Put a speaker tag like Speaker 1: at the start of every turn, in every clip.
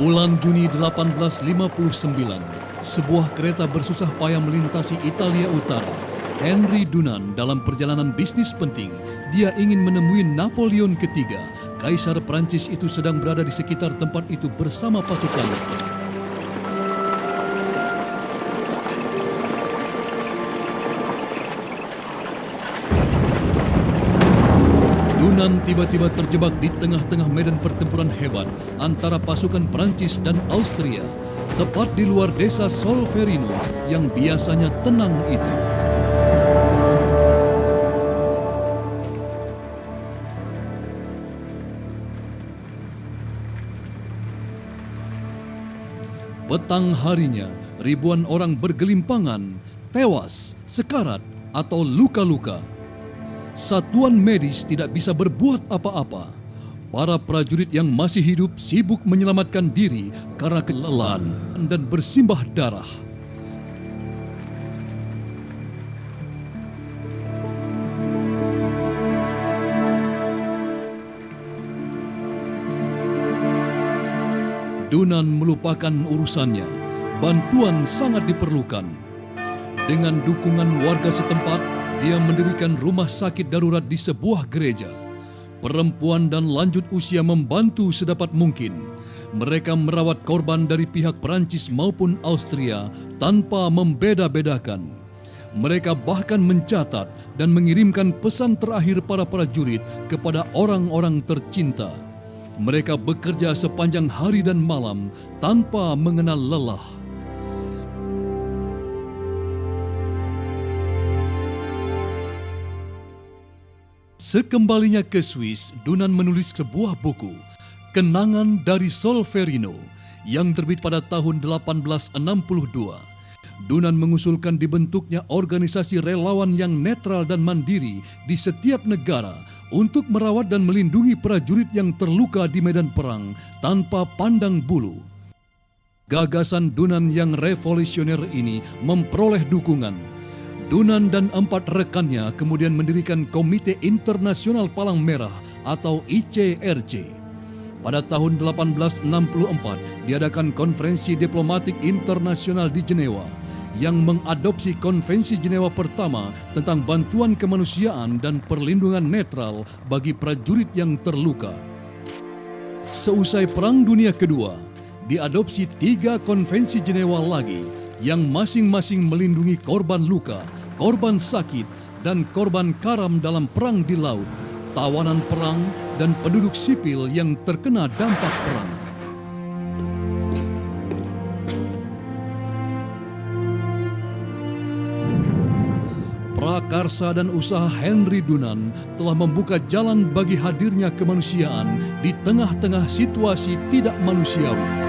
Speaker 1: Bulan Juni 1859, sebuah kereta bersusah payah melintasi Italia Utara. Henry Dunant dalam perjalanan bisnis penting, dia ingin menemui Napoleon III. Kaisar Prancis itu sedang berada di sekitar tempat itu bersama pasukannya. Dunant tiba-tiba terjebak di tengah-tengah medan pertempuran hebat antara pasukan Prancis dan Austria, tepat di luar desa Solferino yang biasanya tenang itu. Petang harinya, ribuan orang bergelimpangan, tewas, sekarat, atau luka-luka. Satuan medis tidak bisa berbuat apa-apa. Para prajurit yang masih hidup sibuk menyelamatkan diri karena kelelahan dan bersimbah darah. Dunant melupakan urusannya. Bantuan sangat diperlukan. Dengan dukungan warga setempat, dia mendirikan rumah sakit darurat di sebuah gereja. Perempuan dan lanjut usia membantu sedapat mungkin. Mereka merawat korban dari pihak Perancis maupun Austria tanpa membeda-bedakan. Mereka bahkan mencatat dan mengirimkan pesan terakhir para prajurit kepada orang-orang tercinta. Mereka bekerja sepanjang hari dan malam tanpa mengenal lelah. Sekembalinya ke Swiss, Dunant menulis sebuah buku, Kenangan dari Solferino, yang terbit pada tahun 1862. Dunant mengusulkan dibentuknya organisasi relawan yang netral dan mandiri di setiap negara untuk merawat dan melindungi prajurit yang terluka di medan perang tanpa pandang bulu. Gagasan Dunant yang revolusioner ini memperoleh dukungan. Dunant dan 4 rekannya kemudian mendirikan Komite Internasional Palang Merah atau ICRC. Pada tahun 1864 diadakan Konferensi Diplomatik Internasional di Jenewa yang mengadopsi Konvensi Jenewa pertama tentang bantuan kemanusiaan dan perlindungan netral bagi prajurit yang terluka. Seusai Perang Dunia Kedua, diadopsi 3 Konvensi Jenewa lagi yang masing-masing melindungi korban luka, korban sakit, dan korban karam dalam perang di laut, tawanan perang, dan penduduk sipil yang terkena dampak perang. Prakarsa dan usaha Henry Dunant telah membuka jalan bagi hadirnya kemanusiaan di tengah-tengah situasi tidak manusiawi.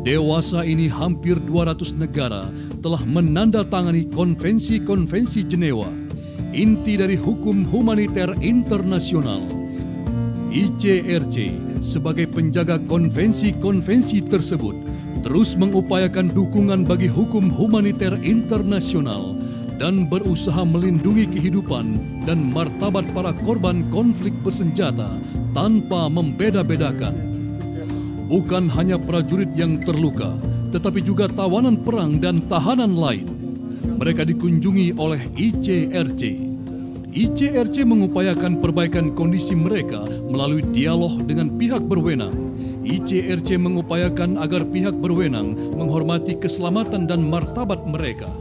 Speaker 1: Dewasa ini hampir 200 negara telah menandatangani konvensi-konvensi Jenewa, inti dari hukum humaniter internasional. ICRC sebagai penjaga konvensi-konvensi tersebut terus mengupayakan dukungan bagi hukum humaniter internasional dan berusaha melindungi kehidupan dan martabat para korban konflik bersenjata tanpa membeda-bedakan. Bukan hanya prajurit yang terluka, tetapi juga tawanan perang dan tahanan lain. Mereka dikunjungi oleh ICRC. ICRC mengupayakan perbaikan kondisi mereka melalui dialog dengan pihak berwenang. ICRC mengupayakan agar pihak berwenang menghormati keselamatan dan martabat mereka.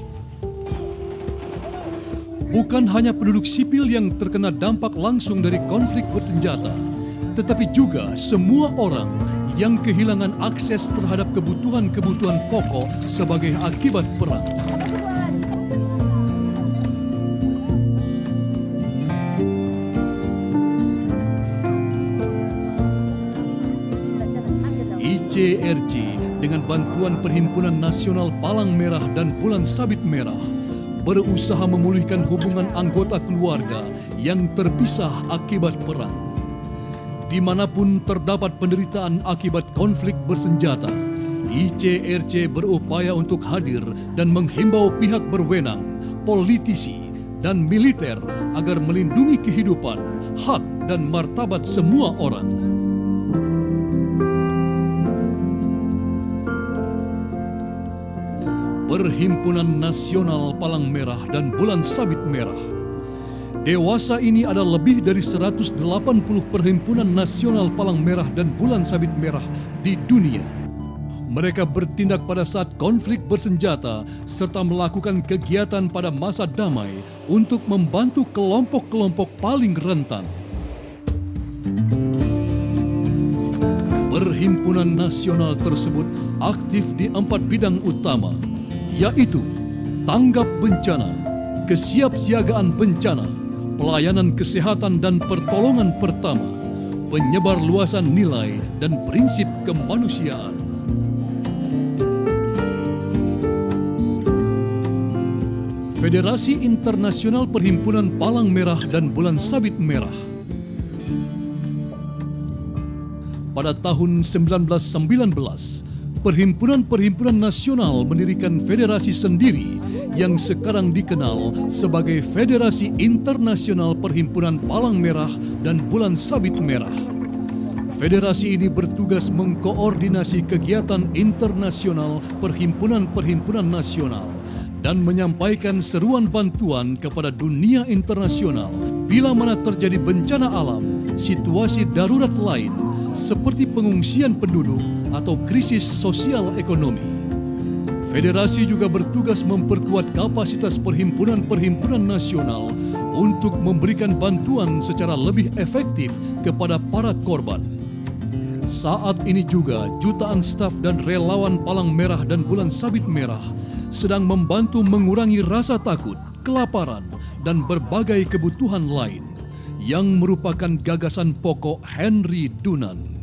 Speaker 1: Bukan hanya penduduk sipil yang terkena dampak langsung dari konflik bersenjata, tetapi juga semua orang yang kehilangan akses terhadap kebutuhan-kebutuhan pokok sebagai akibat perang. ICRC dengan bantuan Perhimpunan Nasional Palang Merah dan Bulan Sabit Merah berusaha memulihkan hubungan anggota keluarga yang terpisah akibat perang. Dimanapun terdapat penderitaan akibat konflik bersenjata, ICRC berupaya untuk hadir dan menghimbau pihak berwenang, politisi, dan militer agar melindungi kehidupan, hak, dan martabat semua orang. Perhimpunan Nasional Palang Merah dan Bulan Sabit Merah. Dewasa ini ada lebih dari 180 perhimpunan nasional Palang Merah dan Bulan Sabit Merah di dunia. Mereka bertindak pada saat konflik bersenjata serta melakukan kegiatan pada masa damai untuk membantu kelompok-kelompok paling rentan. Perhimpunan nasional tersebut aktif di 4 bidang utama, yaitu tanggap bencana, kesiapsiagaan bencana, pelayanan kesehatan dan pertolongan pertama, penyebar luasan nilai dan prinsip kemanusiaan. Federasi Internasional Perhimpunan Palang Merah dan Bulan Sabit Merah. Pada tahun 1919, Perhimpunan-perhimpunan nasional mendirikan federasi sendiri yang sekarang dikenal sebagai Federasi Internasional Perhimpunan Palang Merah dan Bulan Sabit Merah. Federasi ini bertugas mengkoordinasi kegiatan internasional perhimpunan-perhimpunan nasional dan menyampaikan seruan bantuan kepada dunia internasional bila mana terjadi bencana alam, situasi darurat lain, seperti pengungsian penduduk atau krisis sosial ekonomi. Federasi juga bertugas memperkuat kapasitas perhimpunan-perhimpunan nasional untuk memberikan bantuan secara lebih efektif kepada para korban. Saat ini juga jutaan staf dan relawan Palang Merah dan Bulan Sabit Merah sedang membantu mengurangi rasa takut, kelaparan, dan berbagai kebutuhan lain yang merupakan gagasan pokok Henry Dunant.